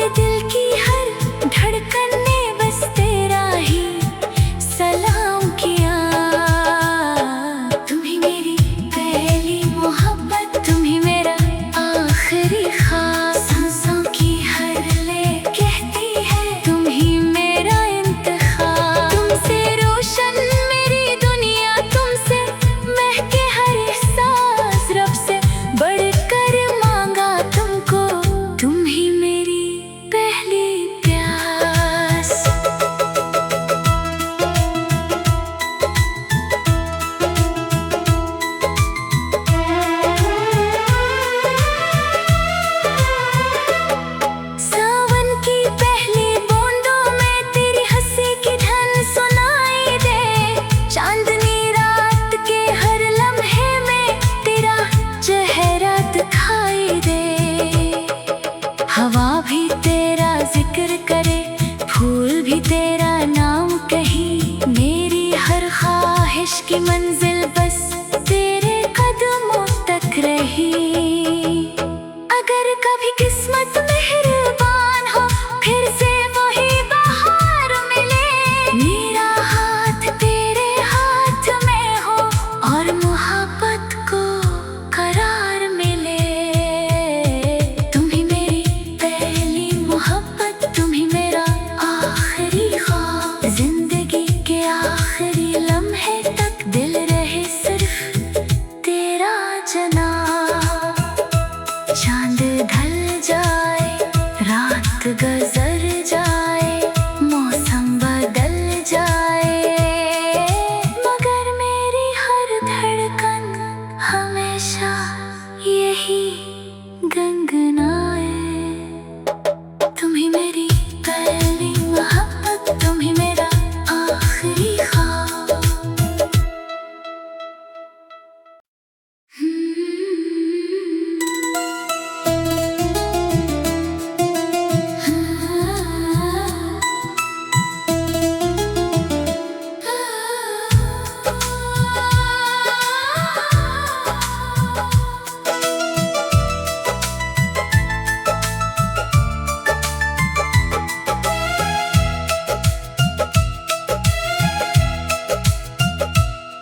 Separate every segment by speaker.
Speaker 1: मेरे दिल की हर धड़कन ने बस तेरा ही सलाम किया। तुम ही मेरी पहली मोहब्बत, तुम ही मेरा आखिरी ख्वाब। सांसों की हर ले कहती है तुम ही मेरा इंतखाब। तुमसे रोशन मेरी दुनिया, तुमसे महके हर एहसास। रब से बढ़कर मांगा तुमको, तुम ही मेरी पहली प्यास। सावन की पहली बूंदों में तेरी हंसी की धन सुनाई दे। चांदनी रात के हर लम्हे में तेरा चेहरा दिखाई दे। हवा भी तेरा जिक्र करे, फूल भी तेरा नाम कही। मेरी हर ख्वाहिश की मंजिल बस तेरे कदमों तक रही। अगर कभी किस्मत मेहरबान हो, फिर से वही बहार मिले। मेरा हाथ तेरे हाथ में हो और मोहब्बत को करार मिले। तुम ही मेरी पहली मोहब्बत, तुम ही मेरा आखिरी ख्वाब। जिंदगी के आखिरी लम्हे तक दिल रहे सिर्फ तेरा जनाब। चांद ढल जाए, रात गुजर जाए, मौसम बदल जाए, मगर मेरी हर धड़कन हमेशा यही गुनगुनाए। तुम ही मेरी पहली मोहब्बत, तुम ही मेरा आखिरी ख्वाब।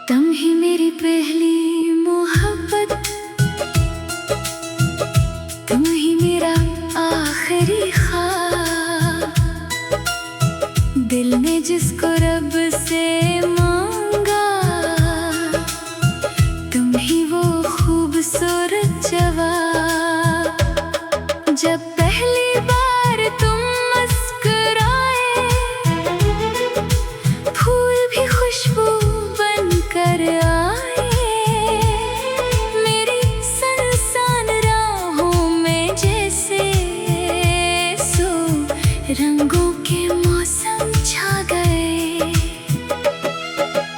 Speaker 1: तुम ही मेरी पहली मोहब्बत, तुम ही मेरा आखिरी ख्वाब। दिल ने जिसको रब से मांगा, तुम ही वो खूबसूरत जवाब। जब पहली बार तुम मुस्कुराए, फूल भी खुशबू बनकर आए। मेरी सुनसान राहों में जैसे सो रंगों के मौसम छा गए।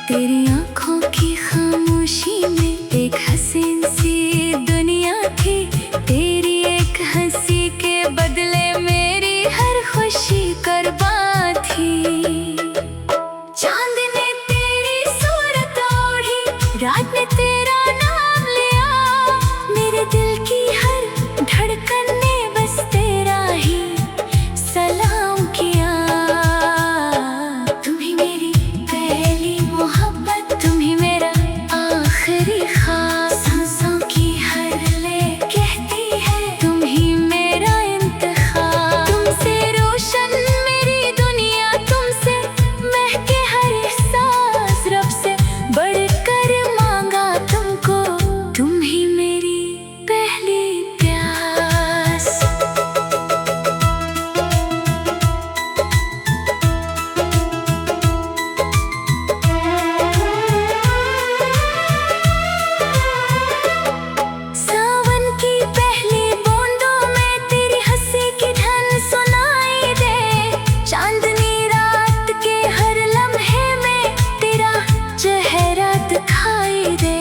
Speaker 1: तेरी आंखों की खामोशी में एक हसीन सी दुनिया थी। तेरी एक हंसी के बदले मेरी हर खुशी कुर्बान थी। चांद ने तेरी सूरत ओढ़ी, रात ने तेरा नाम लिया। मेरे दिल की हर धड़कन ने बस तेरा ही सलाम किया। तुम ही मेरी पहली मोहब्बत, तुम ही मेरा आखिरी ख्वाब। सांसों की हर ले कहती है तुम ही मेरा इंतखाब। तुमसे रोशन मेरी दुनिया, तुमसे महके हर एहसास। रब से बढ़कर मांगा तुमको, तुम ही मेरी पहली प्यास। सावन की पहली बूंदों में तेरी हंसी की धन सुनाई दे। चांदनी रात के हर लम्हे में तेरा चेहरा दिखाई दे।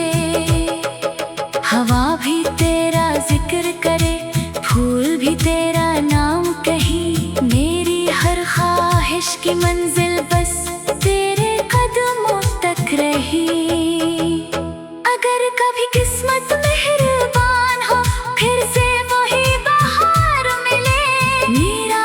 Speaker 1: हवा भी तेरा जिक्र करे, फूल भी तेरा नाम कही। मेरी हर ख्वाहिश की मंजिल बस तेरे कदमों तक रही। अगर कभी किस्मत मेहरबान हो, फिर से वही बहार मिले। मेरा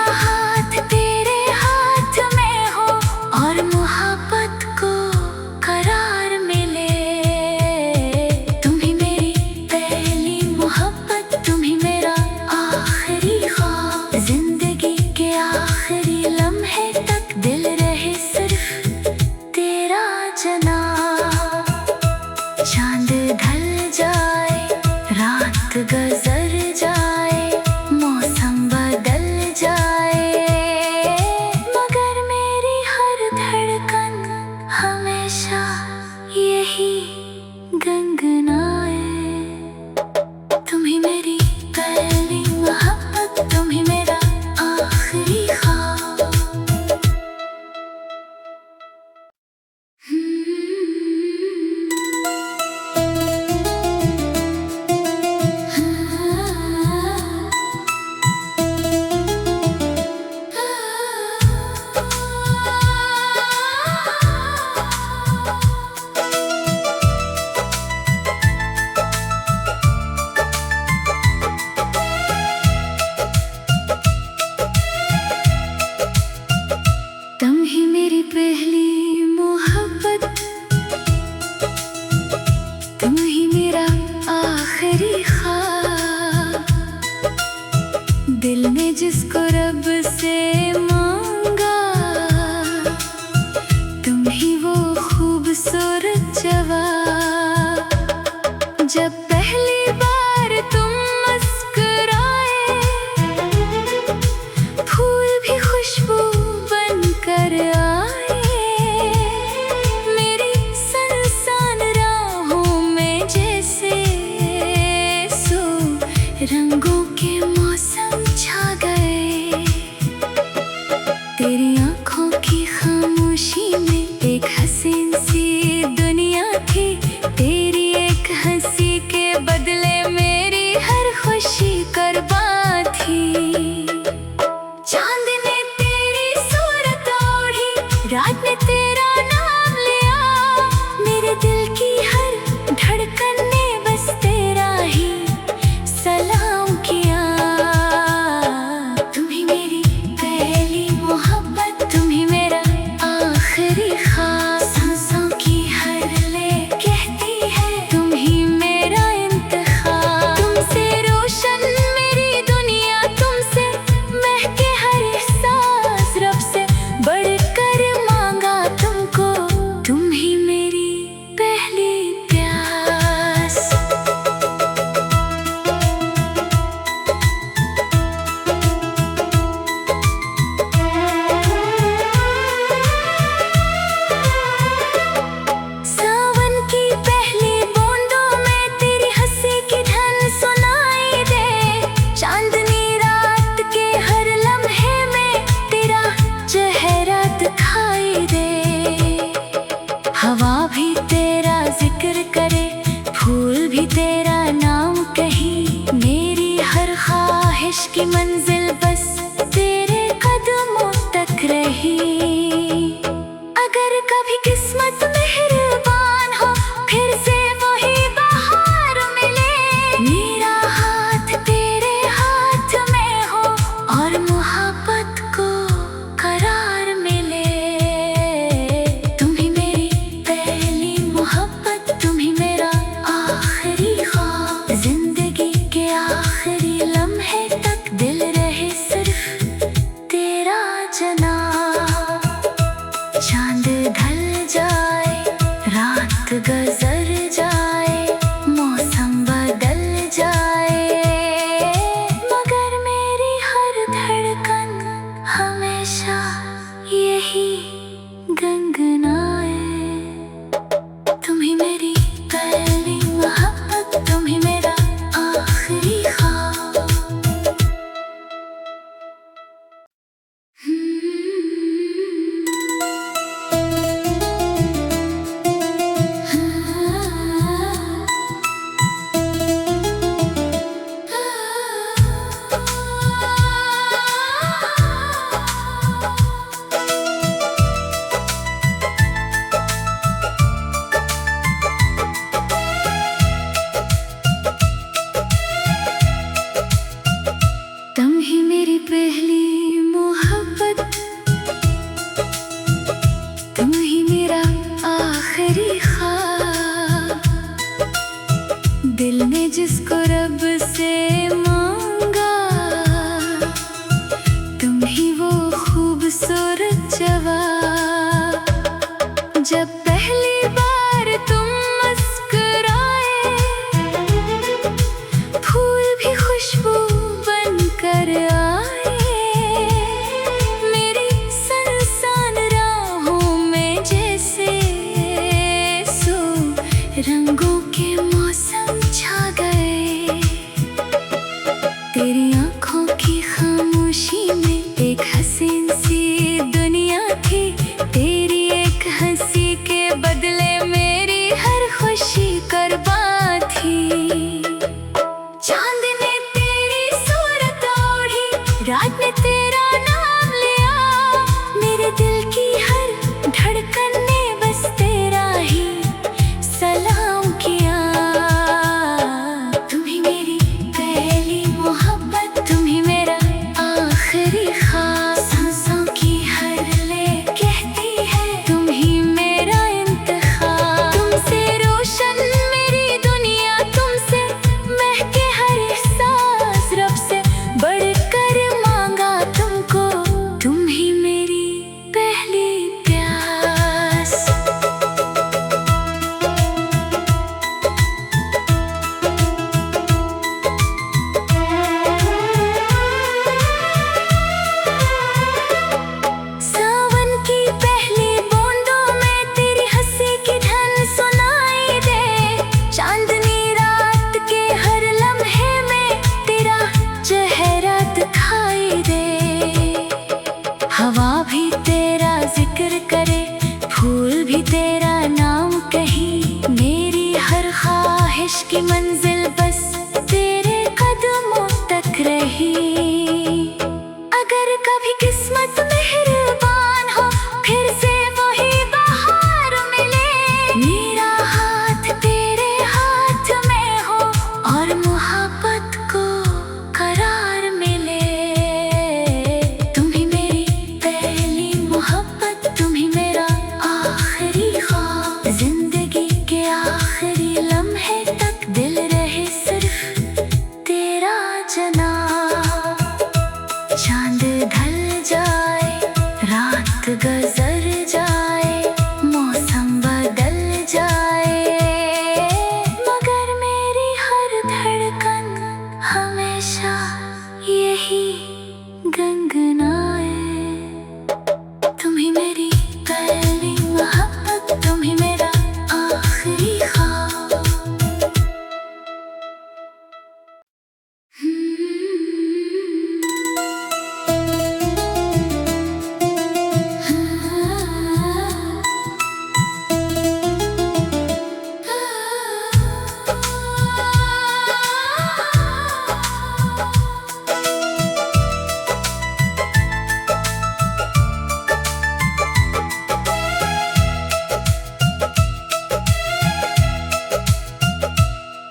Speaker 1: दिल ने जिसको रब से मांगा, तुम ही वो खूबसूरत जवाब। जब पहली बार तुम मुस्कुराए, फूल भी खुशबू बनकर आए। मेरी सुनसान राहों में जैसे सो रंगों के मौसम छा गए। तेरी आँखों की खामोशी में एक हसीन सी दुनिया थी। तेरी एक हंसी के बदले मेरी हर खुशी कुर्बान थी। चांद ने तेरी सूरत ओढ़ी, रात ने तेरा नाम लिया। मेरे दिल की हर धड़कन ने बस तेरा ही सलाम किया। तुम ही मेरी पहली मोहब्बत, तुम ही मेरा आखिरी ख्वाब। सांसों की हर ले कहती है, तुम ही मेरा इंतखाब। तुमसे रोशन मेरी दुनिया, तुमसे महके हर एहसास। रब से बढ़कर मांगा तुमको, तुम ही मेरी पहली प्यास। सावन की पहली बूंदों में तेरी हंसी की धन सुनाई दे। चांदनी रात के हर लम्हे में तेरा चेहरा दिखाई दे। हवा भी तेरा जिक्र करे, फूल भी तेरा नाम कही। मेरी हर ख्वाहिश की मंजिल बस तेरे कदमों तक रही। अगर कभी किस्मत मेहरबान हो, फिर से वही बहार मिले। मेरा हाथ तेरे हाथ में हो और मोहब्बत को करार मिले। तुम ही मेरी पहली मोहब्बत, तुम ही मेरा आखिरी ख्वाब। जिंदगी के आखिरी लम्हे तक दिल रहे सिर्फ तेरा जनाब। चांद ढल जाए, रात गुजर जाए, मौसम बदल जाए, मगर मेरी हर धड़कन हमेशा यही गुनगुनाए। तुम ही मेरी पहली मोहब्बत, तुम ही मेरा आखिरी ख्वाब। तुम ही मेरी पहली मोहब्बत, तुम ही मेरा आखिरी ख्वाब। दिल ने जिसको रब से मांगा, तुम ही वो खूबसूरत जवाब। जब पहली बार तुम मुस्कुराए, फूल भी खुशबू बनकर आए। यही गंगनाए। तुम ही मेरी पहली मोहब्बत, तुम ही मेरा आखिरी ख्वाब।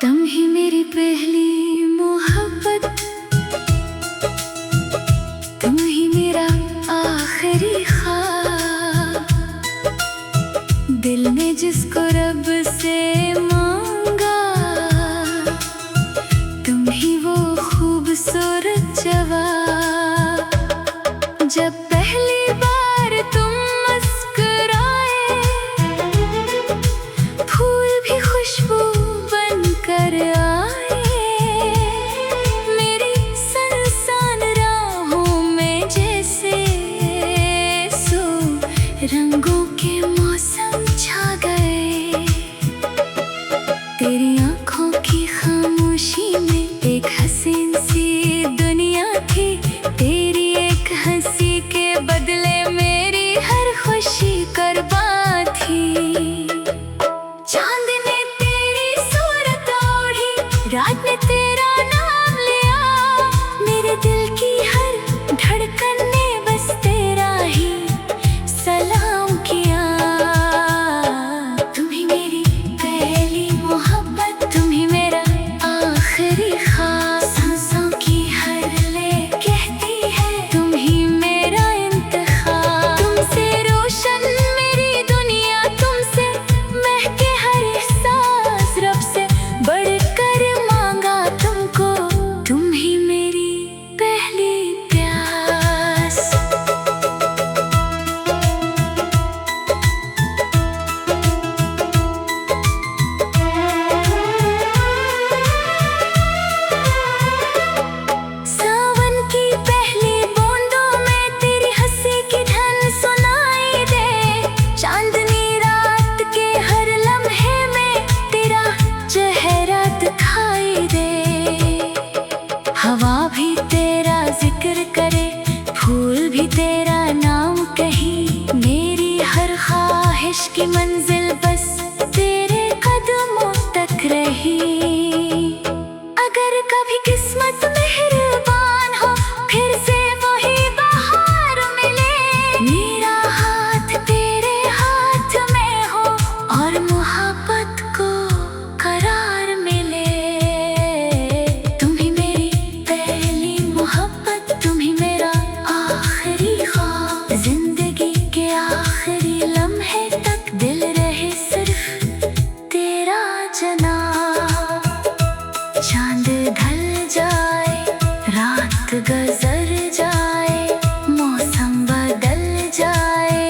Speaker 1: तुम ही मेरी पहली मोहब्बत, तुम ही मेरा आखिरी ख्वाब। दिल ने जिसको रब से मांगा, तुम ही वो खूबसूरत जवाब। जब पहली बार तुम मुस्कुराए, फूल भी खुशबू बनकर आए। मेरी सुनसान राहों में जैसे सो रंगों के मौसम छा गए। तेरी आँखों की खामोशी में एक हसीन सी दुनिया थी। तेरी एक हंसी के बदले मेरी हर खुशी कुर्बान थी। चांद ने तेरी सूरत ओढ़ी, रात ने तेरा नाम लिया। मेरे दिल की हर धड़कन ने बस तेरा ही सलाम किया। तुम ही मेरी पहली मोहब्बत, तुम ही मेरा आखिरी ख्वाब। सांसों की हर ले कहती है, तुम ही मेरा इंतखाब। तुमसे रोशन मेरी दुनिया, तुमसे महके हर एहसास। रब से बढ़कर मांगा तुमको, तुम ही मेरी पहली प्यास। सावन की पहली बूंदों में तेरी हंसी की धन सुनाई दे। चांदनी रात के हर लम्हे में तेरा चेहरा दिखाई दे। हवा भी तेरा जिक्र करे, फूल भी तेरा नाम कही। मेरी हर ख्वाहिश की मंजिल बस तेरे कदमों तक रही। अगर कभी किस्मत मेहरबान हो, फिर से वही बहार मिले। मेरा हाथ तेरे हाथ में हो और मोहब्बत को करार मिले। तुम ही मेरी पहली मोहब्बत, तुम ही मेरा आखिरी ख्वाब। जिंदगी के आखिरी लम्हे तक दिल रहे सिर्फ तेरा जनाब। चांद ढल जाए, रात गुजर जाए, मौसम बदल जाए,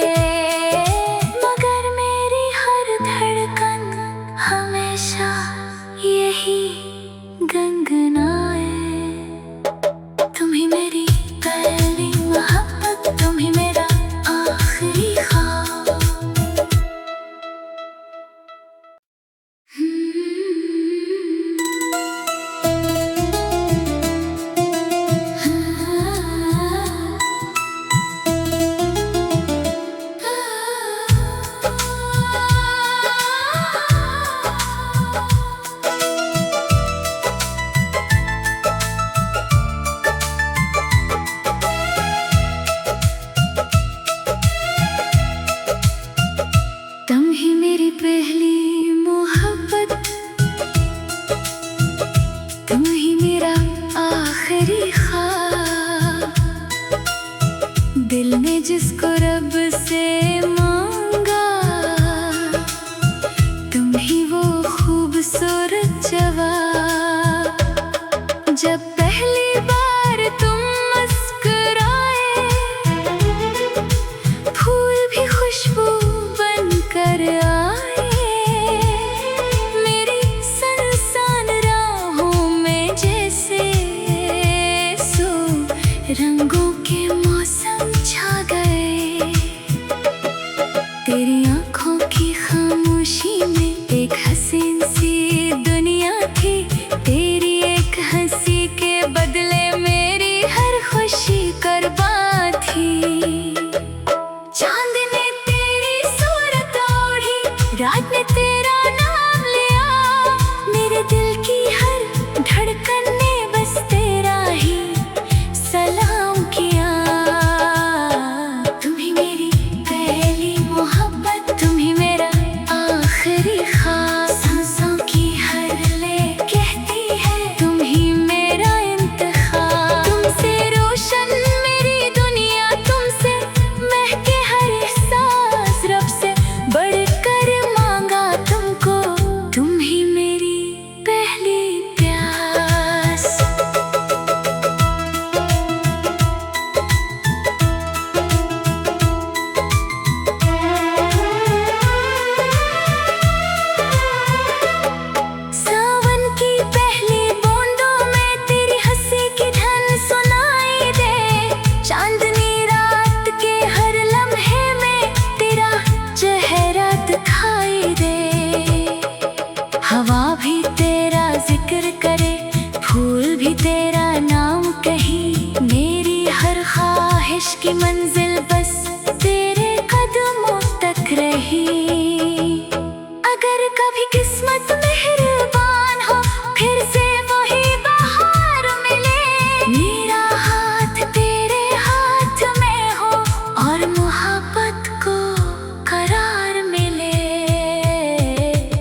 Speaker 1: मगर मेरी हर धड़कन हमेशा यही गंगनाए। तुम ही मेरी पहली मोहब्बत, तुम ही मेरा आखिरी ख्वाब। तुम ही मेरी पहली मोहब्बत, तुम ही मेरा आखिरी ख्वाब। दिल ने जिसको रब से मांगा, तुम ही वो खूबसूरत जवाब। जब पहली बार तुम मुस्कुराए, फूल भी खुशबू बनकर आए। मेरी सुनसान राहों में जैसे सो रंगों के मौसम छा गए। तेरी आंखों की खामोशी में एक हसीन सी दुनिया थी। तेरी एक हंसी के बदले मेरी हर खुशी कुर्बान थी। चांद ने तेरी सूरत ओढ़ी, रात ने तेरा नाम लिया। मेरे दिल की हर धड़कन ने बस तेरा ही सलाम किया। तुम ही मेरी पहली मोहब्बत, तुम ही मेरा आखिरी ख्वाब। सांसों की हर ले कहती है तुम ही मेरा इंतखाब। तुमसे रोशन मेरी दुनिया, तुमसे महके हर एहसास। रब से बढ़कर मांगा तुमको, तुम ही मेरी पहली प्यास। सावन की पहली बूंदों में तेरी हंसी की धन सुनाई दे। चांदनी रात के हर लम्हे में तेरा चेहरा दिखाई दे। हवा भी तेरा जिक्र करे, फूल भी तेरा नाम कही। मेरी हर ख्वाहिश की मंजिल बस तेरे कदमों तक रही। अगर कभी किस्मत मेहरबान हो, फिर से वही बहार मिले। मेरा हाथ तेरे हाथ में हो और मोहब्बत को करार मिले।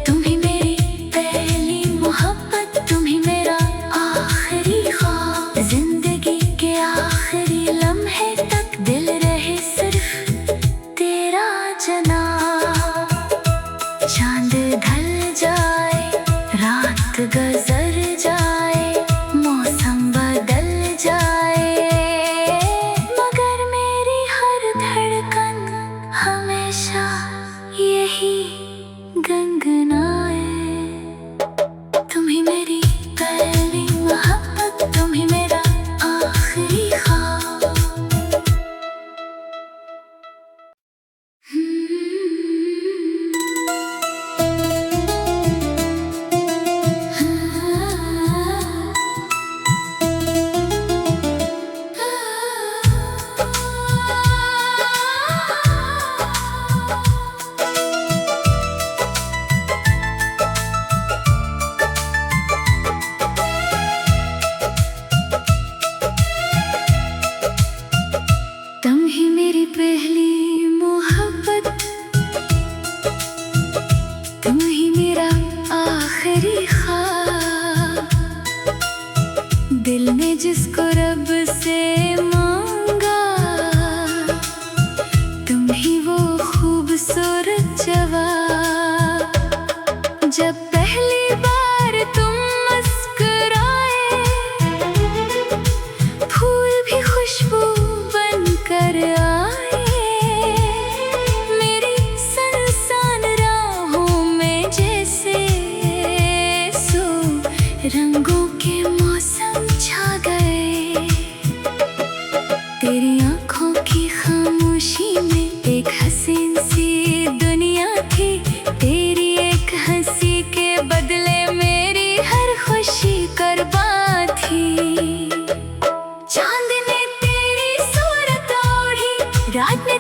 Speaker 1: तुम ही मेरी पहली मोहब्बत, तुम ही मेरा आखिरी ख्वाब। जिंदगी के आखिरी लम्हे तक दिल रहे सिर्फ तेरा जनाब। चांद ढल जाए, रात गुजर जाए, मौसम बदल जाए, मगर मेरी हर धड़कन हमेशा यही गुनगुनाए। तुम ही मेरी पहली मोहब्बत, तुम ही मेरा आखिरी ख्वाब। तुम ही मेरी पहली मोहब्बत, तुम ही मेरा आखिरी ख्वाब। दिल ने जिसको रब से मांगा, तुम ही वो खूबसूरत जवाब। जब पहली बार तुम मुस्कुराए, फूल भी खुशबू बनकर आए। मेरी सुनसान राहों में जैसे सो रंगों के मौसम छा गए। तेरी आंखों की खामोशी में एक हसीन सी दुनिया थी। तेरी एक हंसी के बदले मेरी हर खुशी कुर्बान थी। चांद ने तेरी सूरत ओढ़ी, रात ने